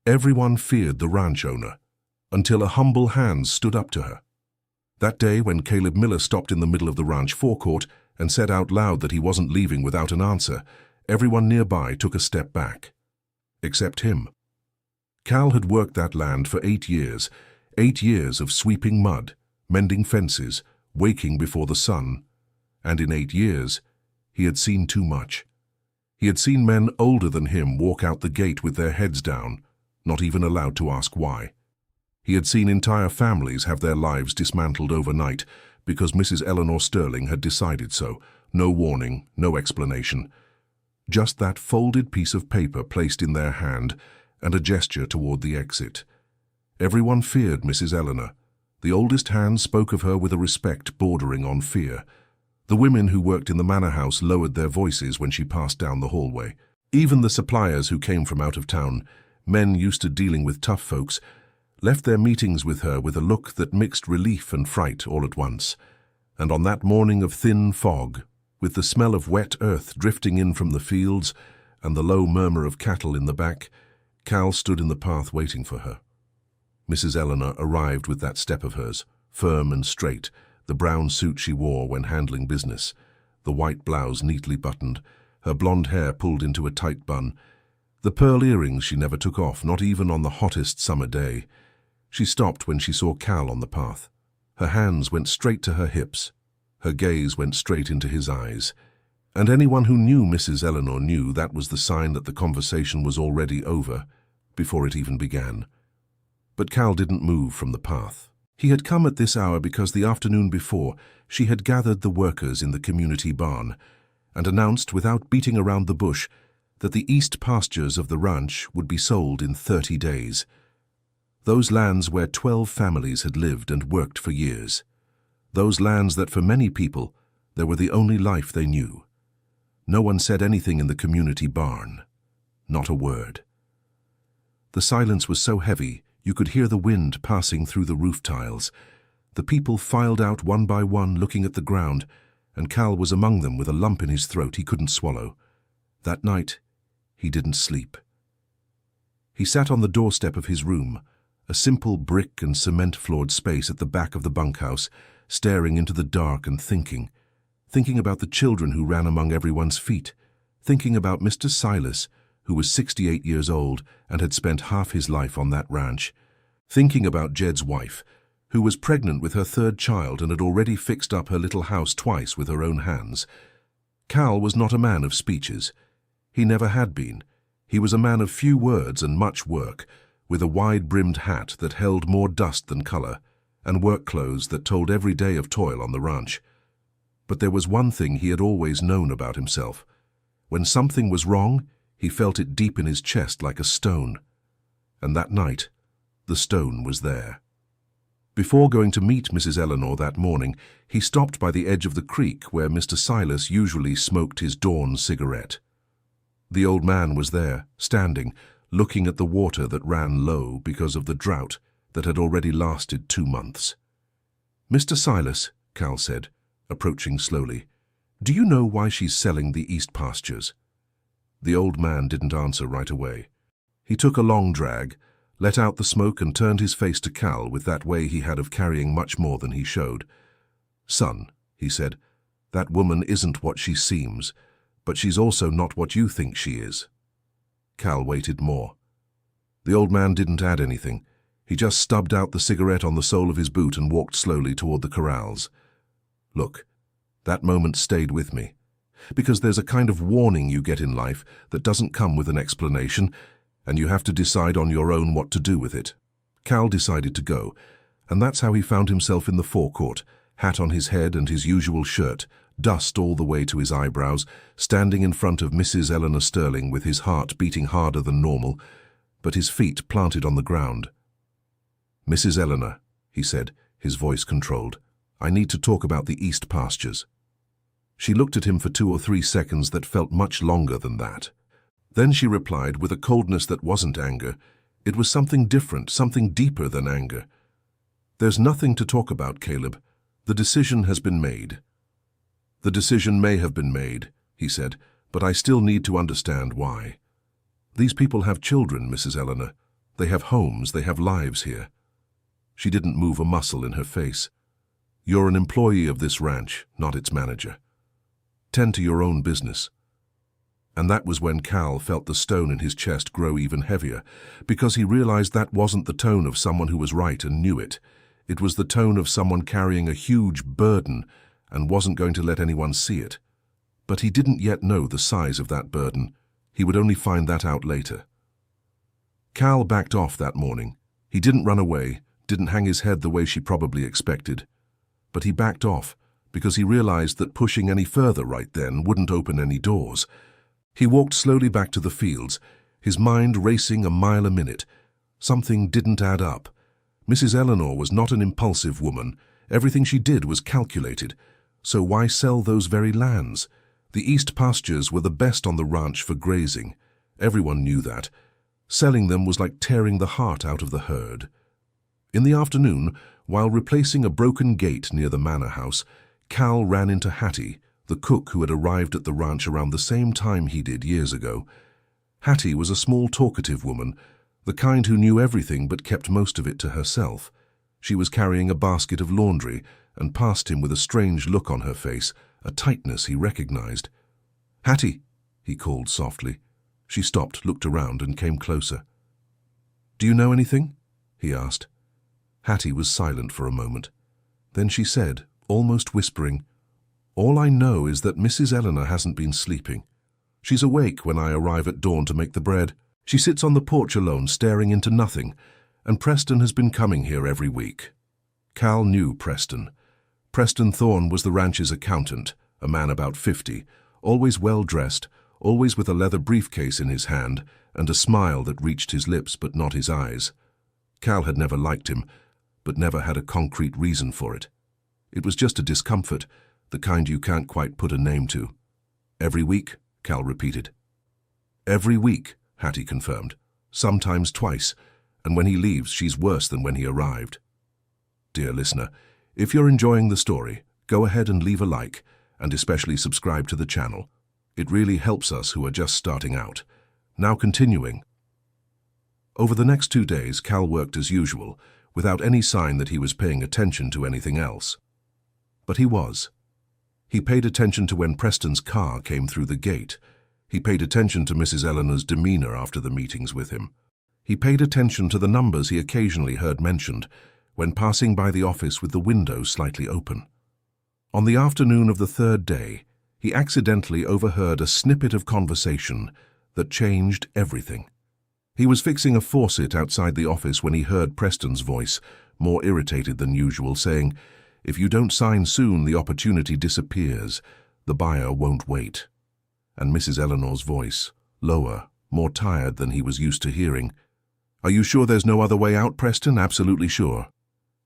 Everyone feared the ranch owner, until a humble hand stood up to her. That day when Caleb Miller stopped in the middle of the ranch forecourt and said out loud that he wasn't leaving without an answer, everyone nearby took a step back. Except him. Cal had worked that land for 8 years, 8 years of sweeping mud, mending fences, waking before the sun, and in 8 years, he had seen too much. He had seen men older than him walk out the gate with their heads down, not even allowed to ask why. He had seen entire families have their lives dismantled overnight because Mrs. Eleanor Sterling had decided so. No warning, no explanation. Just that folded piece of paper placed in their hand and a gesture toward the exit. Everyone feared Mrs. Eleanor. The oldest hand spoke of her with a respect bordering on fear. The women who worked in the manor house lowered their voices when she passed down the hallway. Even the suppliers who came from out of town, men used to dealing with tough folks, left their meetings with her with a look that mixed relief and fright all at once. And on that morning of thin fog, with the smell of wet earth drifting in from the fields and the low murmur of cattle in the back, Cal stood in the path waiting for her. Mrs. Eleanor arrived with that step of hers, firm and straight, the brown suit she wore when handling business, the white blouse neatly buttoned, her blonde hair pulled into a tight bun, the pearl earrings she never took off, not even on the hottest summer day. She stopped when she saw Cal on the path. Her hands went straight to her hips. Her gaze went straight into his eyes. And anyone who knew Mrs. Eleanor knew that was the sign that the conversation was already over, before it even began. But Cal didn't move from the path. He had come at this hour because the afternoon before she had gathered the workers in the community barn and announced without beating around the bush that the east pastures of the ranch would be sold in 30 days. Those lands where 12 families had lived and worked for years. Those lands that for many people, they were the only life they knew. No one said anything in the community barn. Not a word. The silence was so heavy you could hear the wind passing through the roof tiles. The people filed out one by one looking at the ground, and Cal was among them with a lump in his throat he couldn't swallow. That night, he didn't sleep. He sat on the doorstep of his room, a simple brick and cement-floored space at the back of the bunkhouse, staring into the dark and thinking about the children who ran among everyone's feet, thinking about Mr. Silas, who was 68 years old and had spent half his life on that ranch, thinking about Jed's wife, who was pregnant with her 3rd child and had already fixed up her little house twice with her own hands. Cal was not a man of speeches. He never had been. He was a man of few words and much work, with a wide-brimmed hat that held more dust than color, and work clothes that told every day of toil on the ranch. But there was one thing he had always known about himself. When something was wrong, he felt it deep in his chest like a stone. And that night, the stone was there. Before going to meet Mrs. Eleanor that morning, he stopped by the edge of the creek where Mr. Silas usually smoked his dawn cigarette. The old man was there, standing, looking at the water that ran low because of the drought that had already lasted 2 months. "Mr. Silas," Cal said, approaching slowly, "do you know why she's selling the east pastures?" The old man didn't answer right away. He took a long drag, let out the smoke and turned his face to Cal with that way he had of carrying much more than he showed. "Son," he said, "that woman isn't what she seems, but she's also not what you think she is." Cal waited more. The old man didn't add anything. He just stubbed out the cigarette on the sole of his boot and walked slowly toward the corrals. "Look, that moment stayed with me. Because there's a kind of warning you get in life that doesn't come with an explanation, and you have to decide on your own what to do with it." Cal decided to go, and that's how he found himself in the forecourt, hat on his head and his usual shirt, dust all the way to his eyebrows, standing in front of Mrs. Eleanor Sterling with his heart beating harder than normal, but his feet planted on the ground. "Mrs. Eleanor," he said, his voice controlled, "I need to talk about the east pastures." She looked at him for 2 or 3 seconds that felt much longer than that. Then she replied with a coldness that wasn't anger. It was something different, something deeper than anger. "There's nothing to talk about, Caleb. The decision has been made." "The decision may have been made," he said, "but I still need to understand why. These people have children, Mrs. Eleanor. They have homes, they have lives here. She didn't move a muscle in her face. You're an employee of this ranch, not its manager. Tend to your own business. And that was when Cal felt the stone in his chest grow even heavier, because he realized that wasn't the tone of someone who was right and knew it. It was the tone of someone carrying a huge burden and wasn't going to let anyone see it. But he didn't yet know the size of that burden. He would only find that out later. Cal backed off that morning. He didn't run away, didn't hang his head the way she probably expected. But he backed off because he realized that pushing any further right then wouldn't open any doors. He walked slowly back to the fields, his mind racing a mile a minute. Something didn't add up. Mrs. Eleanor was not an impulsive woman. Everything she did was calculated. So why sell those very lands? The east pastures were the best on the ranch for grazing. Everyone knew that. Selling them was like tearing the heart out of the herd. In the afternoon, while replacing a broken gate near the manor house, Cal ran into Hattie, the cook who had arrived at the ranch around the same time he did years ago. Hattie was a small talkative woman, the kind who knew everything but kept most of it to herself. She was carrying a basket of laundry and passed him with a strange look on her face, a tightness he recognized. "Hattie," he called softly. She stopped, looked around, and came closer. "Do you know anything?" he asked. Hattie was silent for a moment. Then she said, almost whispering, "All I know is that Mrs. Eleanor hasn't been sleeping. She's awake when I arrive at dawn to make the bread. She sits on the porch alone, staring into nothing, and Preston has been coming here every week." Cal knew Preston. Preston Thorne was the ranch's accountant, a man about 50, always well-dressed, always with a leather briefcase in his hand and a smile that reached his lips but not his eyes. Cal had never liked him, but never had a concrete reason for it. It was just a discomfort, the kind you can't quite put a name to. "Every week?" Cal repeated. "Every week," Hattie confirmed. "Sometimes twice, and when he leaves, she's worse than when he arrived." Dear listener, if you're enjoying the story, go ahead and leave a like, and especially subscribe to the channel. It really helps us who are just starting out. Now continuing. Over the next 2 days, Cal worked as usual, without any sign that he was paying attention to anything else. But he was. He paid attention to when Preston's car came through the gate. He paid attention to Mrs. Eleanor's demeanor after the meetings with him. He paid attention to the numbers he occasionally heard mentioned when passing by the office with the window slightly open. On the afternoon of the 3rd day, he accidentally overheard a snippet of conversation that changed everything. He was fixing a faucet outside the office when he heard Preston's voice, more irritated than usual, saying, "If you don't sign soon, the opportunity disappears. The buyer won't wait." And Mrs. Eleanor's voice, lower, more tired than he was used to hearing. "Are you sure there's no other way out, Preston? Absolutely sure."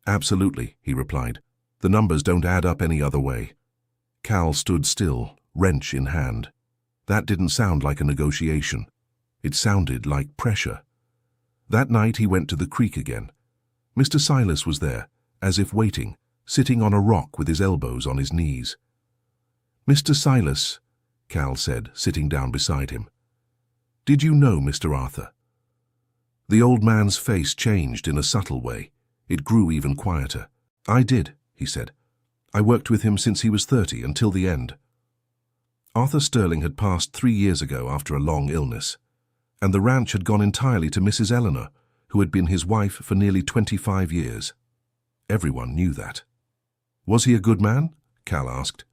"Absolutely," he replied. "The numbers don't add up any other way." Cal stood still, wrench in hand. That didn't sound like a negotiation. It sounded like pressure. That night he went to the creek again. Mr. Silas was there, as if waiting, sitting on a rock with his elbows on his knees. "Mr. Silas," Cal said, sitting down beside him. "Did you know Mr. Arthur?" The old man's face changed in a subtle way. It grew even quieter. "I did," he said. "I worked with him since he was 30, until the end." Arthur Sterling had passed 3 years ago after a long illness, and the ranch had gone entirely to Mrs. Eleanor, who had been his wife for nearly 25 years. Everyone knew that. "Was he a good man?" Cal asked.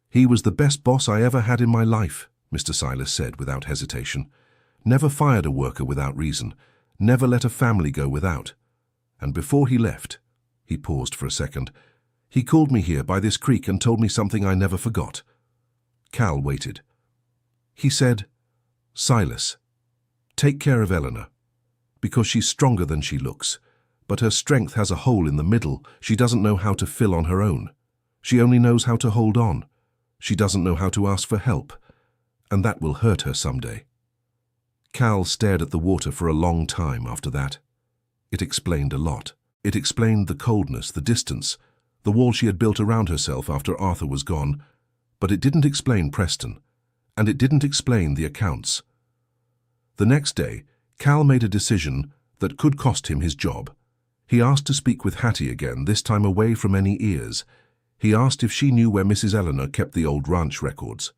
"He was the best boss I ever had in my life," Mr. Silas said without hesitation. "Never fired a worker without reason, never let a family go without. And before he left," he paused for a second, "he called me here by this creek and told me something I never forgot." Cal waited. He said, "Silas, take care of Eleanor, because she's stronger than she looks, but her strength has a hole in the middle she doesn't know how to fill on her own. She only knows how to hold on. She doesn't know how to ask for help, and that will hurt her someday." Cal stared at the water for a long time after that. It explained a lot. It explained the coldness, the distance, the wall she had built around herself after Arthur was gone, but it didn't explain Preston, and it didn't explain the accounts. The next day, Cal made a decision that could cost him his job. He asked to speak with Hattie again, this time away from any ears. He asked if she knew where Mrs. Eleanor kept the old ranch records.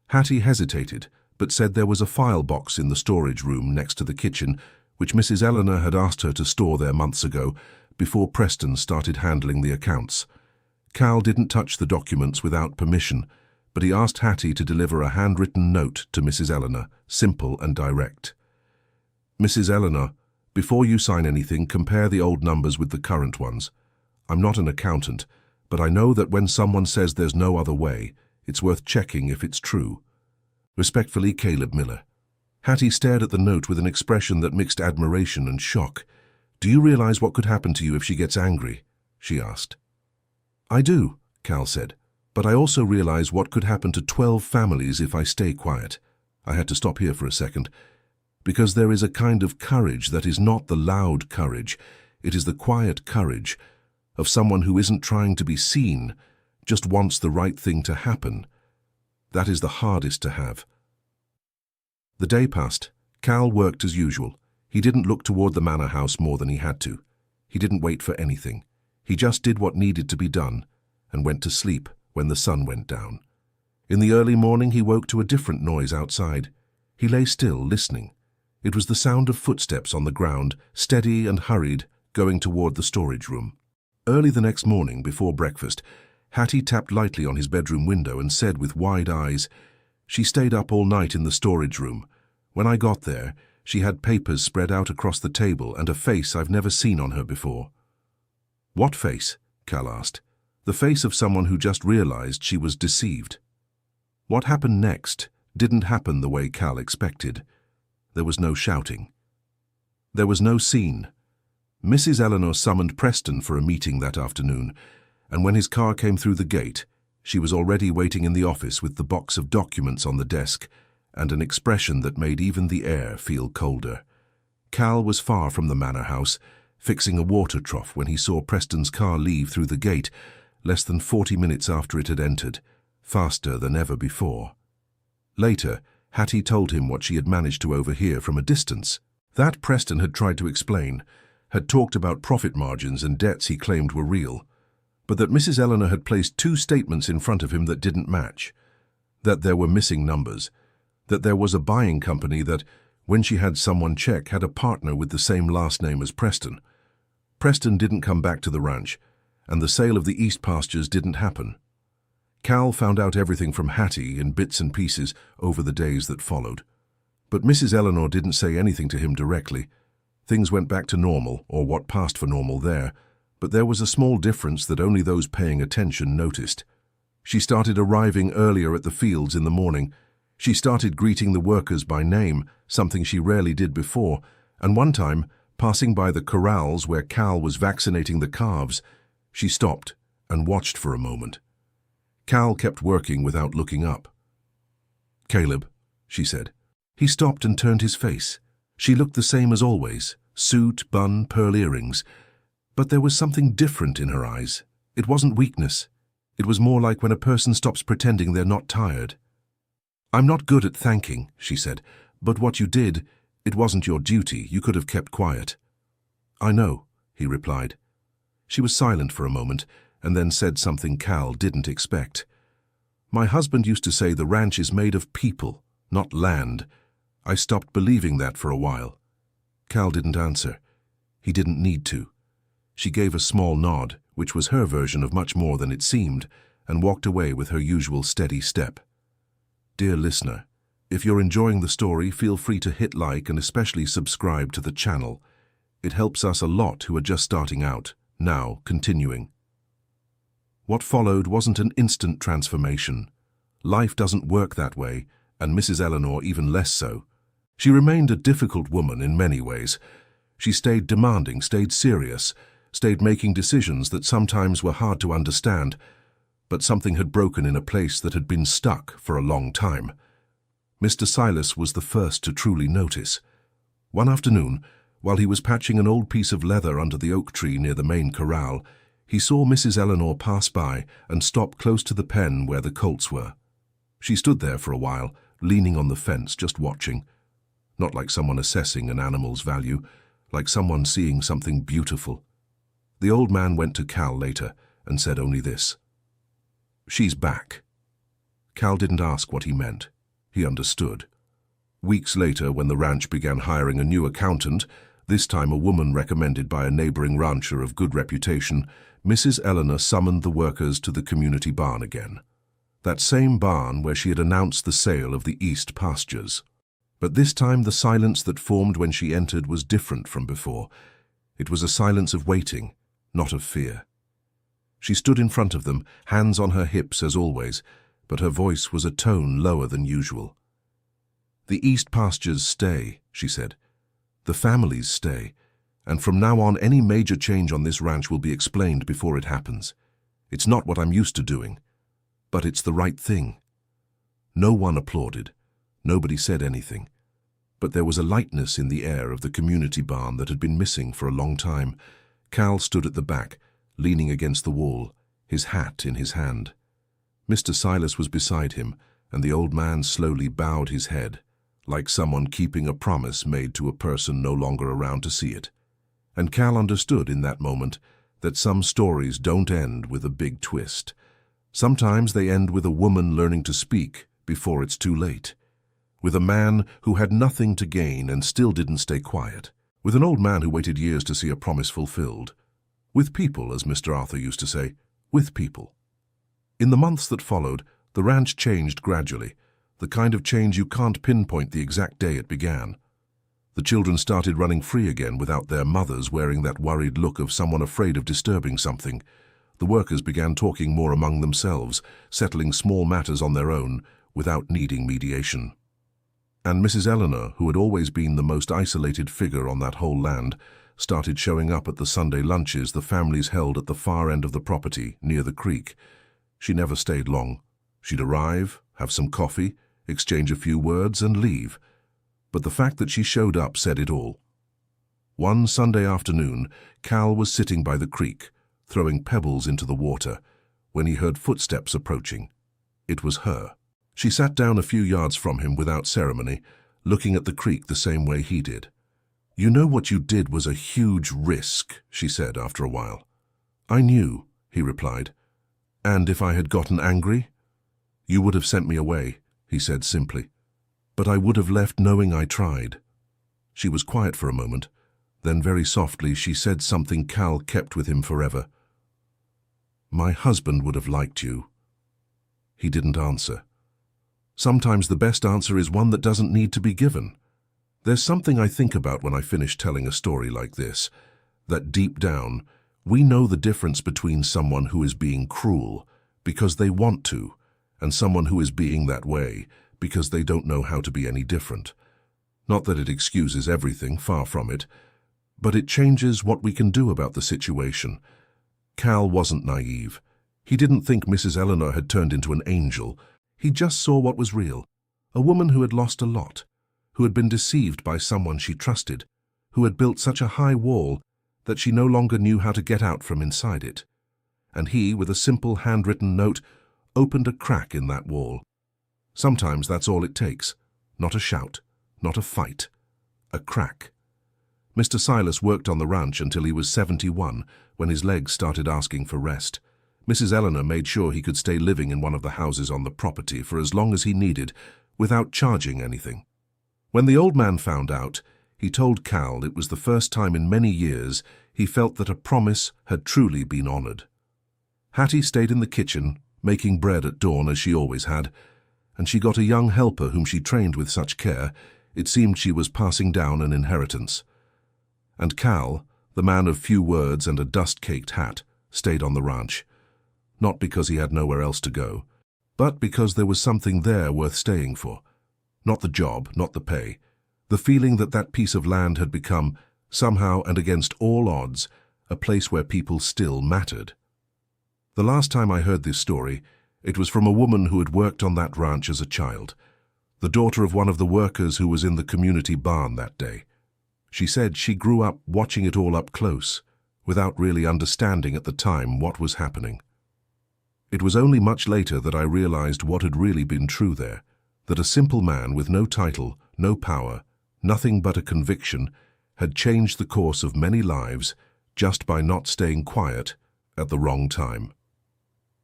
Hattie hesitated, but said there was a file box in the storage room next to the kitchen, which Mrs. Eleanor had asked her to store there months ago, before Preston started handling the accounts. Cal didn't touch the documents without permission, but he asked Hattie to deliver a handwritten note to Mrs. Eleanor, simple and direct. "Mrs. Eleanor, before you sign anything, compare the old numbers with the current ones. I'm not an accountant, but I know that when someone says there's no other way, it's worth checking if it's true. Respectfully, Caleb Miller." Hattie stared at the note with an expression that mixed admiration and shock. "Do you realize what could happen to you if she gets angry?" she asked. "I do," Cal said, "but I also realize what could happen to 12 families if I stay quiet." I had to stop here for a second, because there is a kind of courage that is not the loud courage, it is the quiet courage of someone who isn't trying to be seen, just wants the right thing to happen. That is the hardest to have. The day passed. Cal worked as usual. He didn't look toward the manor house more than he had to. He didn't wait for anything. He just did what needed to be done and went to sleep when the sun went down. In the early morning he woke to a different noise outside. He lay still, listening. It was the sound of footsteps on the ground, steady and hurried, going toward the storage room. Early the next morning, before breakfast, Hattie tapped lightly on his bedroom window and said with wide eyes, "She stayed up all night in the storage room. When I got there, she had papers spread out across the table and a face I've never seen on her before." "What face?" Cal asked. "The face of someone who just realized she was deceived." What happened next didn't happen the way Cal expected. There was no shouting. There was no scene. Mrs. Eleanor summoned Preston for a meeting that afternoon, and when his car came through the gate, she was already waiting in the office with the box of documents on the desk and an expression that made even the air feel colder. Cal was far from the manor house, fixing a water trough when he saw Preston's car leave through the gate less than 40 minutes after it had entered, faster than ever before. Later, Hattie told him what she had managed to overhear from a distance. That Preston had tried to explain, had talked about profit margins and debts he claimed were real, but that Mrs. Eleanor had placed two statements in front of him that didn't match, that there were missing numbers, that there was a buying company that, when she had someone check, had a partner with the same last name as Preston. Preston didn't come back to the ranch, and the sale of the East Pastures didn't happen. Cal found out everything from Hattie in bits and pieces over the days that followed. But Mrs. Eleanor didn't say anything to him directly. Things went back to normal, or what passed for normal there, but there was a small difference that only those paying attention noticed. She started arriving earlier at the fields in the morning. She started greeting the workers by name, something she rarely did before, and one time, passing by the corrals where Cal was vaccinating the calves, she stopped and watched for a moment. Cal kept working without looking up. "Caleb," she said. He stopped and turned his face. She looked the same as always, suit, bun, pearl earrings. But there was something different in her eyes. It wasn't weakness. It was more like when a person stops pretending they're not tired. "I'm not good at thanking," she said, "but what you did, it wasn't your duty. You could have kept quiet." "I know," he replied. She was silent for a moment, and then said something Cal didn't expect. "My husband used to say the ranch is made of people, not land. I stopped believing that for a while." Cal didn't answer. He didn't need to. She gave a small nod, which was her version of much more than it seemed, and walked away with her usual steady step. Dear listener, if you're enjoying the story, feel free to hit like and especially subscribe to the channel. It helps us a lot who are just starting out. Now, continuing. What followed wasn't an instant transformation. Life doesn't work that way, and Mrs. Eleanor even less so. She remained a difficult woman in many ways. She stayed demanding, stayed serious, stayed making decisions that sometimes were hard to understand, but something had broken in a place that had been stuck for a long time. Mr. Silas was the first to truly notice. One afternoon, while he was patching an old piece of leather under the oak tree near the main corral, he saw Mrs. Eleanor pass by and stop close to the pen where the colts were. She stood there for a while, leaning on the fence, just watching. Not like someone assessing an animal's value, like someone seeing something beautiful. The old man went to Cal later and said only this: "She's back." Cal didn't ask what he meant. He understood. Weeks later, when the ranch began hiring a new accountant, this time a woman recommended by a neighboring rancher of good reputation, Mrs. Eleanor summoned the workers to the community barn again. That same barn where she had announced the sale of the east pastures. But this time the silence that formed when she entered was different from before. It was a silence of waiting, not of fear. She stood in front of them, hands on her hips as always, but her voice was a tone lower than usual. "The east pastures stay," she said. "The families stay, and from now on any major change on this ranch will be explained before it happens. It's not what I'm used to doing, but it's the right thing." No one applauded. Nobody said anything. But there was a lightness in the air of the community barn that had been missing for a long time. Cal stood at the back, leaning against the wall, his hat in his hand. Mr. Silas was beside him, and the old man slowly bowed his head, like someone keeping a promise made to a person no longer around to see it. And Cal understood in that moment that some stories don't end with a big twist. Sometimes they end with a woman learning to speak before it's too late. With a man who had nothing to gain and still didn't stay quiet. With an old man who waited years to see a promise fulfilled. With people, as Mr. Arthur used to say, with people. In the months that followed, the ranch changed gradually, the kind of change you can't pinpoint the exact day it began. The children started running free again without their mothers wearing that worried look of someone afraid of disturbing something. The workers began talking more among themselves, settling small matters on their own, without needing mediation. And Mrs. Eleanor, who had always been the most isolated figure on that whole land, started showing up at the Sunday lunches the families held at the far end of the property, near the creek. She never stayed long. She'd arrive, have some coffee, exchange a few words, and leave. But the fact that she showed up said it all. One Sunday afternoon, Cal was sitting by the creek, throwing pebbles into the water, when he heard footsteps approaching. It was her. She sat down a few yards from him without ceremony, looking at the creek the same way he did. "You know what you did was a huge risk," she said after a while. "I knew," he replied. "And if I had gotten angry?" "You would have sent me away," he said simply. "But I would have left knowing I tried." She was quiet for a moment. Then very softly she said something Cal kept with him forever. "My husband would have liked you." He didn't answer. Sometimes the best answer is one that doesn't need to be given. There's something I think about when I finish telling a story like this, that deep down, we know the difference between someone who is being cruel because they want to, and someone who is being that way because they don't know how to be any different. Not that it excuses everything, far from it, but it changes what we can do about the situation. Cal wasn't naive. He didn't think Mrs. Eleanor had turned into an angel. He just saw what was real. A woman who had lost a lot, who had been deceived by someone she trusted, who had built such a high wall that she no longer knew how to get out from inside it. And he, with a simple handwritten note, opened a crack in that wall. Sometimes that's all it takes. Not a shout, not a fight. A crack. Mr. Silas worked on the ranch until he was 71, when his legs started asking for rest. Mrs. Eleanor made sure he could stay living in one of the houses on the property for as long as he needed, without charging anything. When the old man found out, he told Cal it was the first time in many years he felt that a promise had truly been honored. Hattie stayed in the kitchen, making bread at dawn as she always had, and she got a young helper whom she trained with such care, it seemed she was passing down an inheritance. And Cal, the man of few words and a dust-caked hat, stayed on the ranch. Not because he had nowhere else to go, but because there was something there worth staying for. Not the job, not the pay. The feeling that that piece of land had become, somehow and against all odds, a place where people still mattered. The last time I heard this story, it was from a woman who had worked on that ranch as a child, the daughter of one of the workers who was in the community barn that day. She said she grew up watching it all up close, without really understanding at the time what was happening. It was only much later that I realized what had really been true there, that a simple man with no title, no power, nothing but a conviction, had changed the course of many lives just by not staying quiet at the wrong time.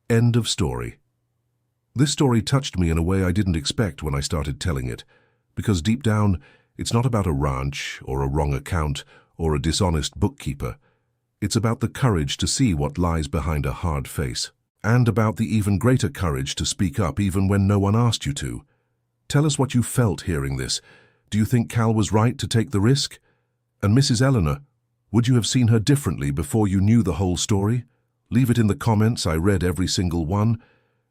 End of story. This story touched me in a way I didn't expect when I started telling it, because deep down, it's not about a ranch or a wrong account or a dishonest bookkeeper. It's about the courage to see what lies behind a hard face, and about the even greater courage to speak up even when no one asked you to. Tell us what you felt hearing this. Do you think Cal was right to take the risk? And Mrs. Eleanor, would you have seen her differently before you knew the whole story? Leave it in the comments. I read every single one.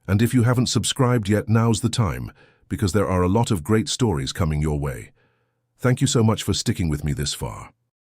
And if you haven't subscribed yet, now's the time, because there are a lot of great stories coming your way. Thank you so much for sticking with me this far.